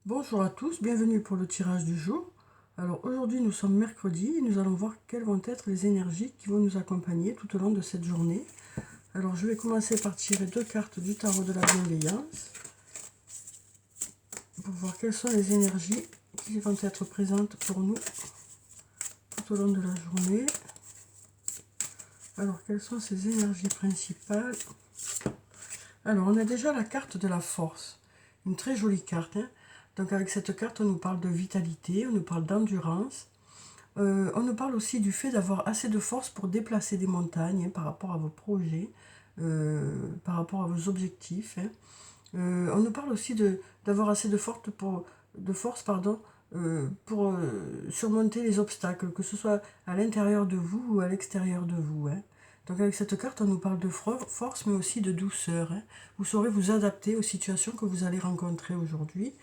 Bonjour à tous, bienvenue pour le tirage du jour. Alors aujourd'hui nous sommes mercredi et nous allons voir quelles vont être les énergies qui vont nous accompagner tout au long de cette journée. Alors je vais commencer par tirer deux cartes du tarot de la bienveillance pour voir quelles sont les énergies qui vont être présentes pour nous tout au long de la journée. Alors quelles sont ces énergies principales? Alors on a déjà la carte de la force, une très jolie carte, hein. Donc avec cette carte, on nous parle de vitalité, on nous parle d'endurance. On nous parle aussi du fait d'avoir assez de force pour déplacer des montagnes, hein, par rapport à vos projets, par rapport à vos objectifs, hein. On nous parle aussi d'avoir assez de force pour surmonter les obstacles, que ce soit à l'intérieur de vous ou à l'extérieur de vous, hein. Donc avec cette carte, on nous parle de force, mais aussi de douceur, hein. Vous saurez vous adapter aux situations que vous allez rencontrer aujourd'hui.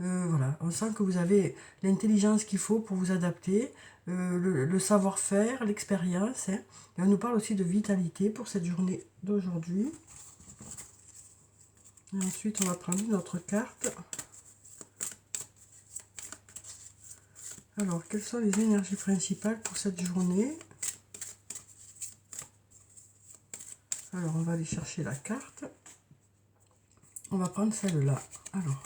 Voilà, on sent que vous avez l'intelligence qu'il faut pour vous adapter, le savoir-faire, l'expérience, hein. Et on nous parle aussi de vitalité pour cette journée d'aujourd'hui. Et ensuite, on va prendre une autre carte. Alors, quelles sont les énergies principales pour cette journée? Alors, on va aller chercher la carte. On va prendre celle-là. Alors,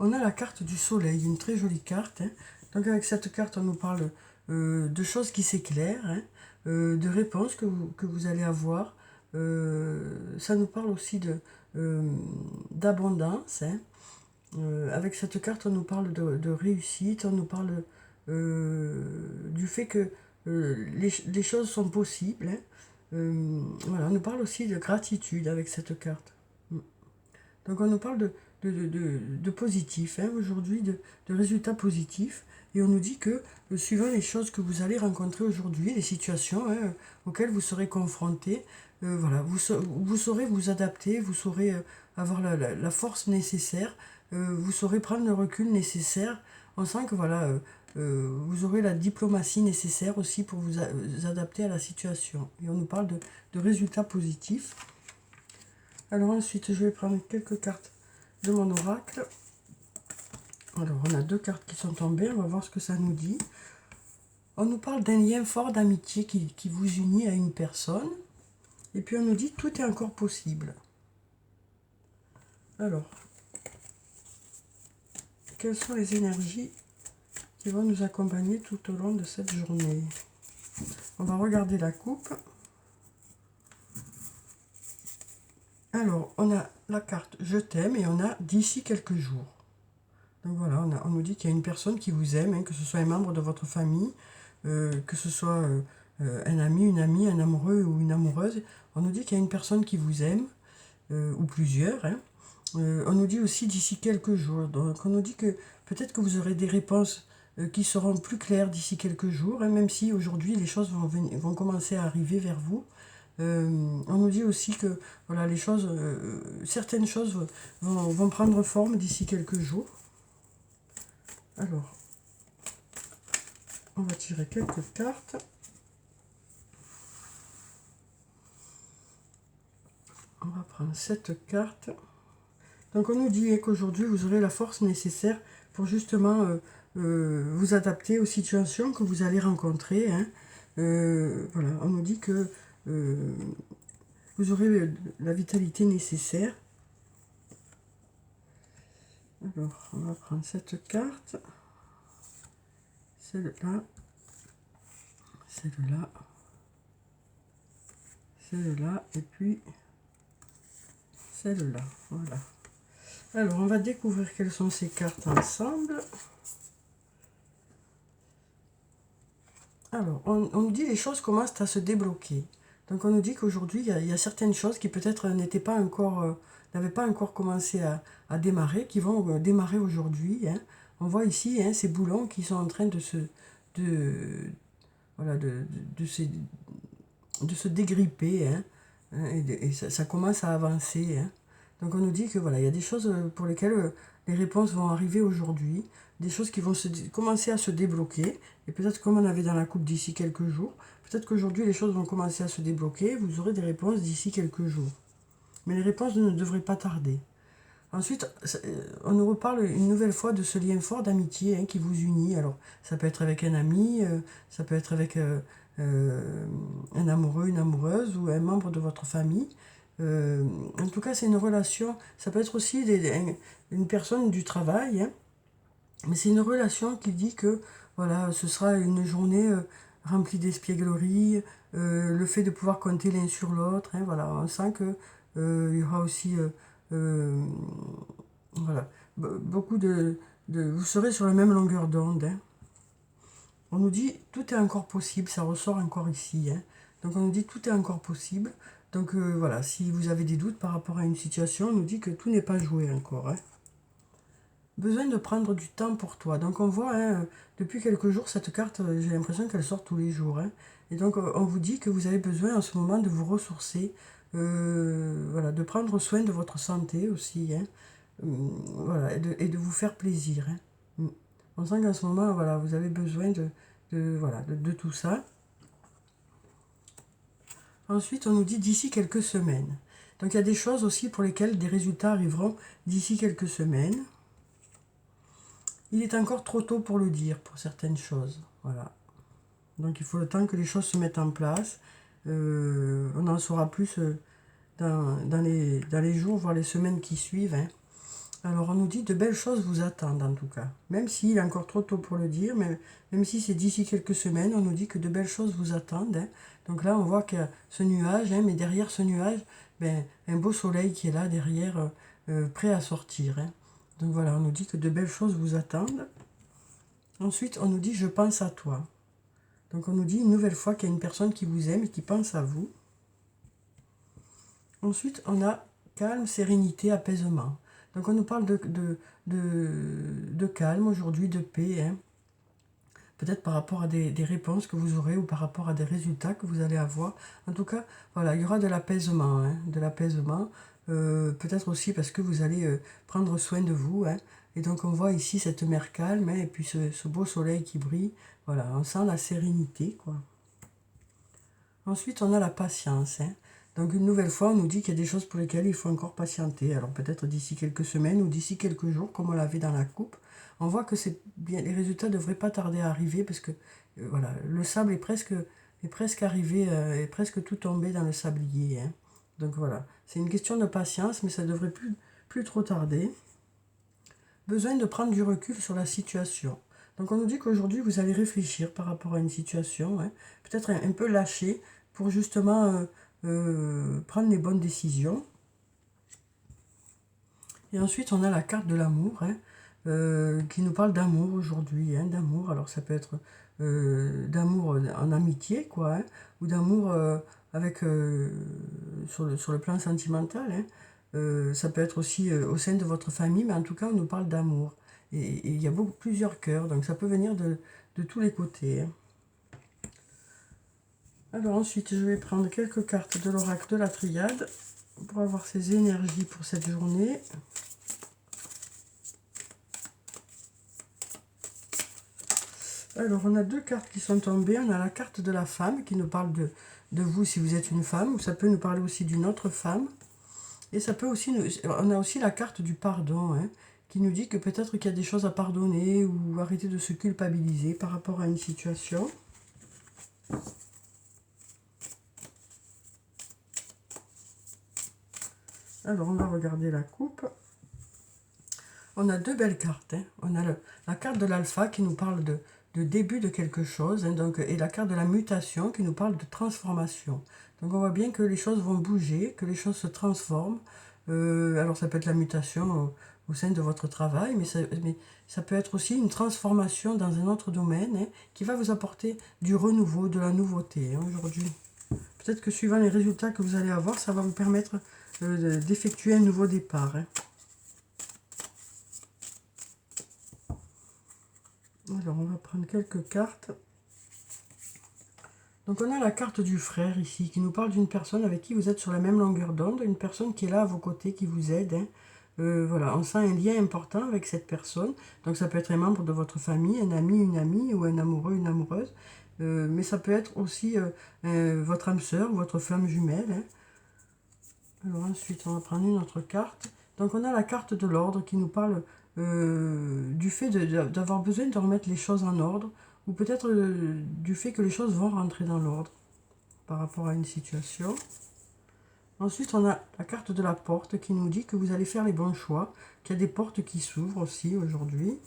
on a la carte du soleil, une très jolie carte, hein. Donc, avec cette carte, on nous parle de choses qui s'éclairent, hein, de réponses que vous allez avoir. Ça nous parle aussi d'abondance, hein. Avec cette carte, on nous parle de réussite, on nous parle du fait que les choses sont possibles, hein. Voilà, on nous parle aussi de gratitude avec cette carte. Donc on nous parle de positif, hein, aujourd'hui, de résultats positifs. Et on nous dit que, suivant les choses que vous allez rencontrer aujourd'hui, les situations, hein, auxquelles vous serez confrontés, voilà, vous saurez vous adapter, vous saurez avoir la force nécessaire, vous saurez prendre le recul nécessaire. On sent que voilà, vous aurez la diplomatie nécessaire aussi pour vous adapter à la situation. Et on nous parle de résultats positifs. Alors ensuite, je vais prendre quelques cartes de mon oracle. Alors, on a deux cartes qui sont tombées, on va voir ce que ça nous dit. On nous parle d'un lien fort d'amitié qui vous unit à une personne. Et puis on nous dit tout est encore possible. Alors, quelles sont les énergies qui vont nous accompagner tout au long de cette journée? On va regarder la coupe. Alors, on a la carte je t'aime et on a d'ici quelques jours. Donc voilà, on nous dit qu'il y a une personne qui vous aime, hein, que ce soit un membre de votre famille, que ce soit un ami, une amie, un amoureux ou une amoureuse. On nous dit qu'il y a une personne qui vous aime, ou plusieurs, hein. On nous dit aussi d'ici quelques jours. Donc on nous dit que peut-être que vous aurez des réponses qui seront plus claires d'ici quelques jours, hein, même si aujourd'hui les choses vont commencer à arriver vers vous. On nous dit aussi que voilà, certaines choses vont prendre forme d'ici quelques jours. Alors, on va tirer quelques cartes. On va prendre cette carte. Donc on nous dit qu'aujourd'hui vous aurez la force nécessaire pour justement vous adapter aux situations que vous allez rencontrer, hein. Voilà, on nous dit que vous aurez la vitalité nécessaire. Alors, on va prendre cette carte, celle-là, celle-là, celle-là, et puis celle-là. Voilà. Alors, on va découvrir quelles sont ces cartes ensemble. Alors, on nous dit les choses commencent à se débloquer. Donc, on nous dit qu'aujourd'hui, il y a certaines choses qui peut-être n'avaient pas encore commencé à démarrer, qui vont démarrer aujourd'hui, hein. On voit ici, hein, ces boulons qui sont en train de, voilà, de se dégripper, hein, et ça commence à avancer, hein. Donc on nous dit que voilà, il y a des choses pour lesquelles les réponses vont arriver aujourd'hui, des choses qui vont commencer à se débloquer, et peut-être comme on avait dans la coupe d'ici quelques jours, peut-être qu'aujourd'hui les choses vont commencer à se débloquer, vous aurez des réponses d'ici quelques jours. Mais les réponses ne devraient pas tarder. Ensuite, on nous reparle une nouvelle fois de ce lien fort d'amitié qui vous unit. Alors, ça peut être avec un ami, ça peut être avec un amoureux, une amoureuse ou un membre de votre famille. En tout cas, c'est une relation. Ça peut être aussi une personne du travail, mais c'est une relation qui dit que voilà, ce sera une journée remplie d'espièglerie, le fait de pouvoir compter l'un sur l'autre. Voilà, on sent que il y aura aussi euh, voilà, beaucoup vous serez sur la même longueur d'onde. On nous dit tout est encore possible, ça ressort encore ici. Donc on nous dit tout est encore possible. Donc voilà, si vous avez des doutes par rapport à une situation, on nous dit que tout n'est pas joué encore. Besoin de prendre du temps pour toi. Donc on voit, depuis quelques jours, cette carte, j'ai l'impression qu'elle sort tous les jours. Et donc on vous dit que vous avez besoin en ce moment de vous ressourcer, voilà, de prendre soin de votre santé aussi, voilà, et de vous faire plaisir. Mm. On sent qu'en ce moment, voilà, vous avez besoin voilà, de tout ça. Ensuite, on nous dit d'ici quelques semaines. Donc il y a des choses aussi pour lesquelles des résultats arriveront d'ici quelques semaines. Il est encore trop tôt pour le dire, pour certaines choses. Voilà. Donc il faut le temps que les choses se mettent en place. On en saura plus dans les jours, voire les semaines qui suivent. Alors on nous dit de belles choses vous attendent en tout cas. Même s'il est encore trop tôt pour le dire, même si c'est d'ici quelques semaines, on nous dit que de belles choses vous attendent. Donc là on voit qu'il y a ce nuage, mais derrière ce nuage, un beau soleil qui est là derrière, prêt à sortir. Donc voilà, on nous dit que de belles choses vous attendent. Ensuite on nous dit je pense à toi. Donc on nous dit une nouvelle fois qu'il y a une personne qui vous aime et qui pense à vous. Ensuite on a calme, sérénité, apaisement. Donc on nous parle de calme aujourd'hui, de paix, peut-être par rapport à des réponses que vous aurez ou par rapport à des résultats que vous allez avoir. En tout cas, voilà, il y aura de l'apaisement, de l'apaisement, peut-être aussi parce que vous allez prendre soin de vous. Et donc on voit ici cette mer calme, et puis ce beau soleil qui brille. Voilà, on sent la sérénité, quoi. Ensuite, on a la patience. Donc une nouvelle fois, on nous dit qu'il y a des choses pour lesquelles il faut encore patienter. Alors peut-être d'ici quelques semaines ou d'ici quelques jours, comme on l'avait dans la coupe. On voit que les résultats ne devraient pas tarder à arriver parce que voilà, le sable est presque arrivé, est presque tout tombé dans le sablier. Donc voilà, c'est une question de patience, mais ça ne devrait plus trop tarder. Besoin de prendre du recul sur la situation. Donc on nous dit qu'aujourd'hui, vous allez réfléchir par rapport à une situation, peut-être un peu lâcher pour justement prendre les bonnes décisions. Et ensuite, on a la carte de l'amour, qui nous parle d'amour aujourd'hui, d'amour. Alors ça peut être d'amour en amitié, quoi, ou d'amour avec sur le plan sentimental. Ça peut être aussi au sein de votre famille, mais en tout cas, on nous parle d'amour. Et il y a plusieurs cœurs, donc ça peut venir de tous les côtés. Alors ensuite, je vais prendre quelques cartes de l'oracle de la Triade pour avoir ces énergies pour cette journée. Alors, on a deux cartes qui sont tombées. On a la carte de la femme qui nous parle de vous si vous êtes une femme, ou ça peut nous parler aussi d'une autre femme. Et ça peut aussi on a aussi la carte du pardon, qui nous dit que peut-être qu'il y a des choses à pardonner ou arrêter de se culpabiliser par rapport à une situation. Alors, on va regarder la coupe. On a deux belles cartes. On a la carte de l'alpha qui nous parle de début de quelque chose, donc, et la carte de la mutation qui nous parle de transformation. Donc on voit bien que les choses vont bouger, que les choses se transforment. Alors ça peut être la mutation au sein de votre travail, mais ça peut être aussi une transformation dans un autre domaine qui va vous apporter du renouveau, de la nouveauté aujourd'hui. Peut-être que suivant les résultats que vous allez avoir, ça va vous permettre d'effectuer un nouveau départ. Alors, on va prendre quelques cartes. Donc, on a la carte du frère ici, qui nous parle d'une personne avec qui vous êtes sur la même longueur d'onde, une personne qui est là à vos côtés, qui vous aide. Voilà, on sent un lien important avec cette personne. Donc, ça peut être un membre de votre famille, un ami, une amie, ou un amoureux, une amoureuse. Mais ça peut être aussi votre âme sœur, votre flamme jumelle. Alors, ensuite, on va prendre une autre carte Donc on a la carte de l'ordre qui nous parle du fait d'avoir besoin de remettre les choses en ordre, ou peut-être du fait que les choses vont rentrer dans l'ordre par rapport à une situation. Ensuite, on a la carte de la porte qui nous dit que vous allez faire les bons choix, qu'il y a des portes qui s'ouvrent aussi aujourd'hui.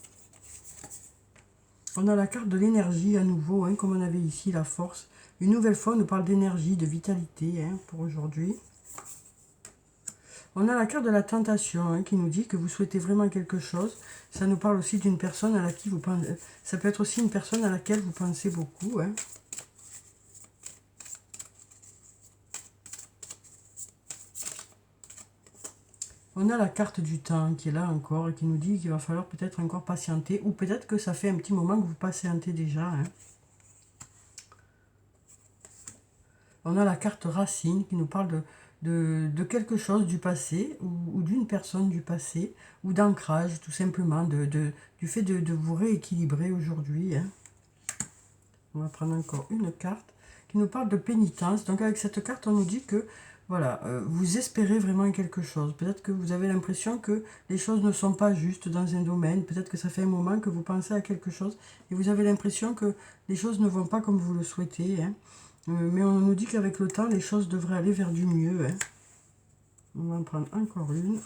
On a la carte de l'énergie à nouveau, hein, comme on avait ici la force. Une nouvelle fois, on nous parle d'énergie, de vitalité hein, pour aujourd'hui. On a la carte de la tentation hein, qui nous dit que vous souhaitez vraiment quelque chose. Ça nous parle aussi d'une personne à laquelle vous pensez. Ça peut être aussi une personne à laquelle vous pensez beaucoup. Hein. On a la carte du temps qui est là encore et qui nous dit qu'il va falloir peut-être encore patienter, ou peut-être que ça fait un petit moment que vous patientez déjà. Hein. On a la carte racine qui nous parle de quelque chose du passé ou d'une personne du passé, ou d'ancrage tout simplement, du fait de vous rééquilibrer aujourd'hui. Hein. On va prendre encore une carte qui nous parle de pénitence. Donc avec cette carte, on nous dit que voilà, vous espérez vraiment quelque chose. Peut-être que vous avez l'impression que les choses ne sont pas justes dans un domaine. Peut-être que ça fait un moment que vous pensez à quelque chose et vous avez l'impression que les choses ne vont pas comme vous le souhaitez. Hein. Mais on nous dit qu'avec le temps, les choses devraient aller vers du mieux. Hein. On va en prendre encore une.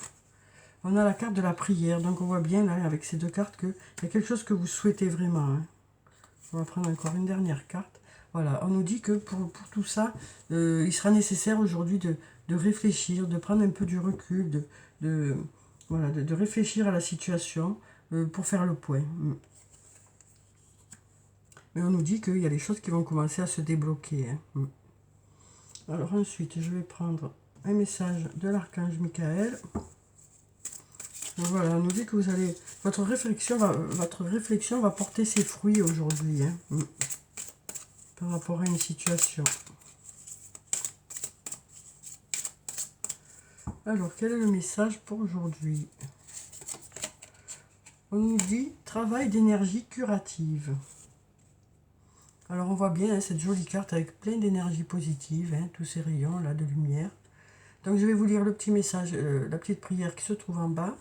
On a la carte de la prière. Donc on voit bien là, avec ces deux cartes, qu'il y a quelque chose que vous souhaitez vraiment. Hein. On va prendre encore une dernière carte. Voilà, on nous dit que pour tout ça, il sera nécessaire aujourd'hui de réfléchir, de prendre un peu du recul, voilà, de réfléchir à la situation pour faire le point. Mais on nous dit qu'il y a des choses qui vont commencer à se débloquer. Hein. Alors ensuite, je vais prendre un message de l'archange Michael. Donc voilà, on nous dit que vous allez, votre réflexion va porter ses fruits aujourd'hui. Hein. Par rapport à une situation. Alors, quel est le message pour aujourd'hui? On nous dit travail d'énergie curative. Alors, on voit bien hein, cette jolie carte avec plein d'énergie positive, hein, tous ces rayons là de lumière. Donc, je vais vous lire le petit message, la petite prière qui se trouve en bas.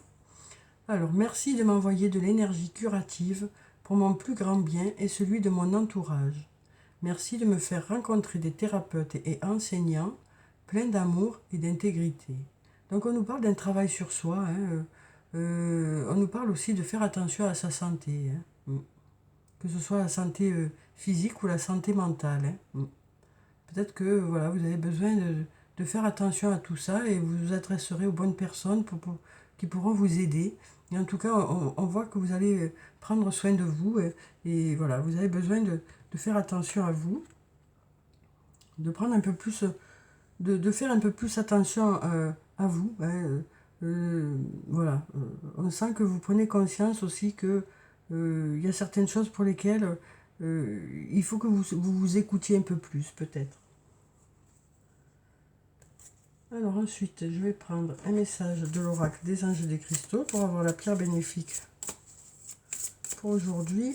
Alors, merci de m'envoyer de l'énergie curative pour mon plus grand bien et celui de mon entourage. Merci de me faire rencontrer des thérapeutes et enseignants pleins d'amour et d'intégrité. Donc on nous parle d'un travail sur soi. Hein, on nous parle aussi de faire attention à sa santé. Hein, que ce soit la santé physique ou la santé mentale. Hein. Peut-être que voilà, vous avez besoin de faire attention à tout ça et vous vous adresserez aux bonnes personnes qui pourront vous aider. Et en tout cas, on voit que vous allez prendre soin de vous et voilà, vous avez besoin de faire attention à vous, de prendre un peu plus, de faire un peu plus attention à vous. Hein, voilà, on sent que vous prenez conscience aussi que il y a certaines choses pour lesquelles il faut que vous écoutiez un peu plus, peut-être. Alors ensuite, je vais prendre un message de l'oracle des anges et des cristaux pour avoir la pierre bénéfique pour aujourd'hui.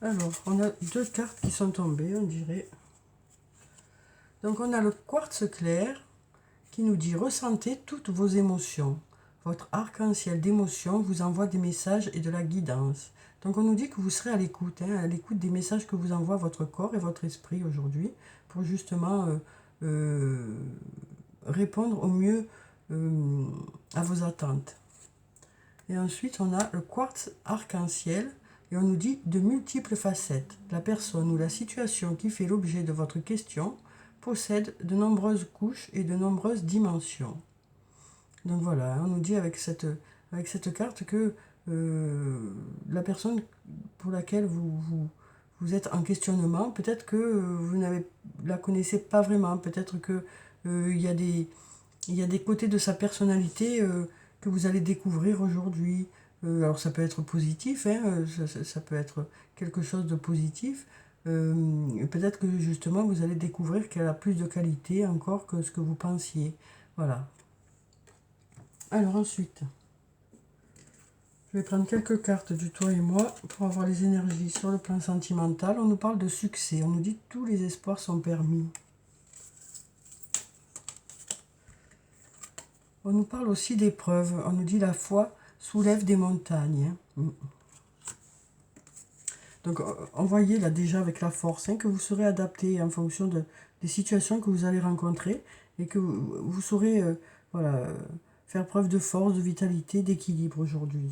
Alors, on a deux cartes qui sont tombées, on dirait. Donc, on a le quartz clair qui nous dit « Ressentez toutes vos émotions. Votre arc-en-ciel d'émotions vous envoie des messages et de la guidance. » Donc, on nous dit que vous serez à l'écoute, hein, à l'écoute des messages que vous envoie votre corps et votre esprit aujourd'hui pour justement répondre au mieux à vos attentes. Et ensuite, on a le quartz arc-en-ciel. Et on nous dit de multiples facettes. La personne ou la situation qui fait l'objet de votre question possède de nombreuses couches et de nombreuses dimensions. Donc voilà, on nous dit avec cette carte que la personne pour laquelle vous êtes en questionnement, peut-être que vous ne la connaissez pas vraiment, peut-être que il y a des côtés de sa personnalité que vous allez découvrir aujourd'hui. Alors ça peut être positif, hein, ça peut être quelque chose de positif. Peut-être que justement vous allez découvrir qu'elle a plus de qualité encore que ce que vous pensiez. Voilà. Alors ensuite, je vais prendre quelques cartes du toi et moi pour avoir les énergies sur le plan sentimental. On nous parle de succès, on nous dit que tous les espoirs sont permis. On nous parle aussi d'épreuves. On nous dit la foi soulève des montagnes. Donc, on voyait là déjà avec la force que vous serez adapté en fonction des situations que vous allez rencontrer et que vous saurez voilà, faire preuve de force, de vitalité, d'équilibre aujourd'hui.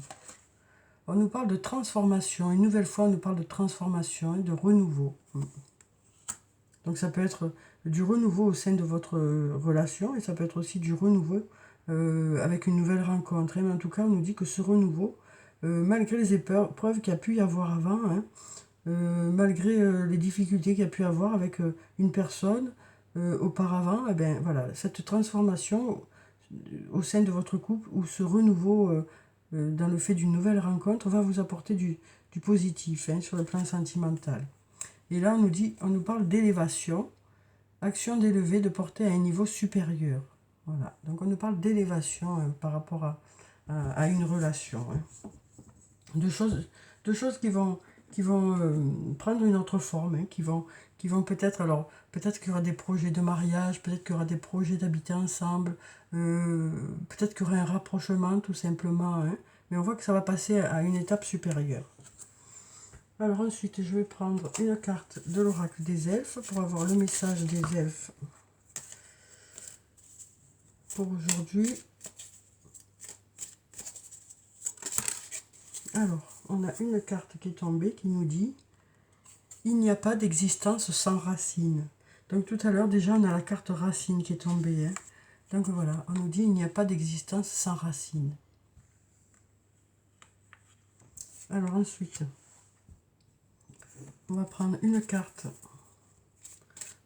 On nous parle de transformation. Une nouvelle fois, on nous parle de transformation et de renouveau. Donc, ça peut être du renouveau au sein de votre relation et ça peut être aussi du renouveau avec une nouvelle rencontre. Mais en tout cas, on nous dit que ce renouveau, malgré les épreuves qu'il y a pu y avoir avant, malgré les difficultés qu'il y a pu avoir avec une personne auparavant, eh bien, voilà, cette transformation au sein de votre couple ou ce renouveau dans le fait d'une nouvelle rencontre va vous apporter du positif sur le plan sentimental. Et là, on nous parle d'élévation, action d'élever, de porter à un niveau supérieur. Voilà, donc on nous parle d'élévation par rapport à une relation. De choses qui vont prendre une autre forme, qui vont peut-être, alors peut-être qu'il y aura des projets de mariage, peut-être qu'il y aura des projets d'habiter ensemble, peut-être qu'il y aura un rapprochement tout simplement, mais on voit que ça va passer à une étape supérieure. Alors ensuite, je vais prendre une carte de l'oracle des elfes pour avoir le message des elfes pour aujourd'hui. Alors, on a une carte qui est tombée qui nous dit « Il n'y a pas d'existence sans racine ». Donc tout à l'heure, déjà, on a la carte racine qui est tombée. Donc voilà, on nous dit « Il n'y a pas d'existence sans racine ». Alors ensuite, on va prendre une carte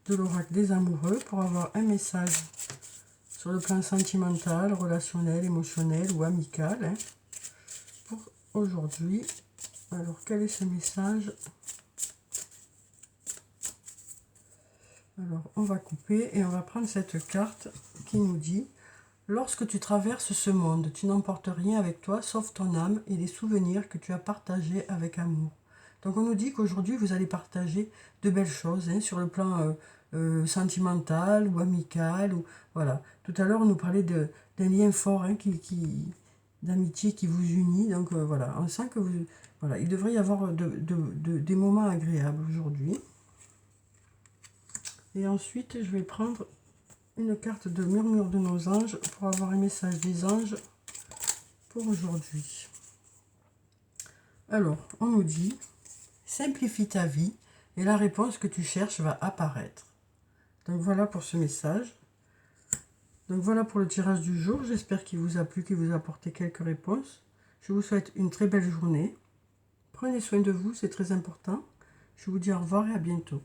de l'oracle des amoureux pour avoir un message sur le plan sentimental, relationnel, émotionnel ou amical pour aujourd'hui. Alors, quel est ce message? Alors, on va couper et on va prendre cette carte qui nous dit « Lorsque tu traverses ce monde, tu n'emportes rien avec toi sauf ton âme et les souvenirs que tu as partagés avec amour. » Donc, on nous dit qu'aujourd'hui, vous allez partager de belles choses sur le plan sentimental ou amical. Ou, voilà. Tout à l'heure, on nous parlait d'un lien fort d'amitié qui vous unit. Donc, voilà, on sent que voilà, il devrait y avoir des moments agréables aujourd'hui. Et ensuite, je vais prendre une carte de murmure de nos anges pour avoir un message des anges pour aujourd'hui. Alors, on nous dit « Simplifie ta vie et la réponse que tu cherches va apparaître. » Donc voilà pour ce message. Donc voilà pour le tirage du jour. J'espère qu'il vous a plu, qu'il vous a apporté quelques réponses. Je vous souhaite une très belle journée. Prenez soin de vous, c'est très important. Je vous dis au revoir et à bientôt.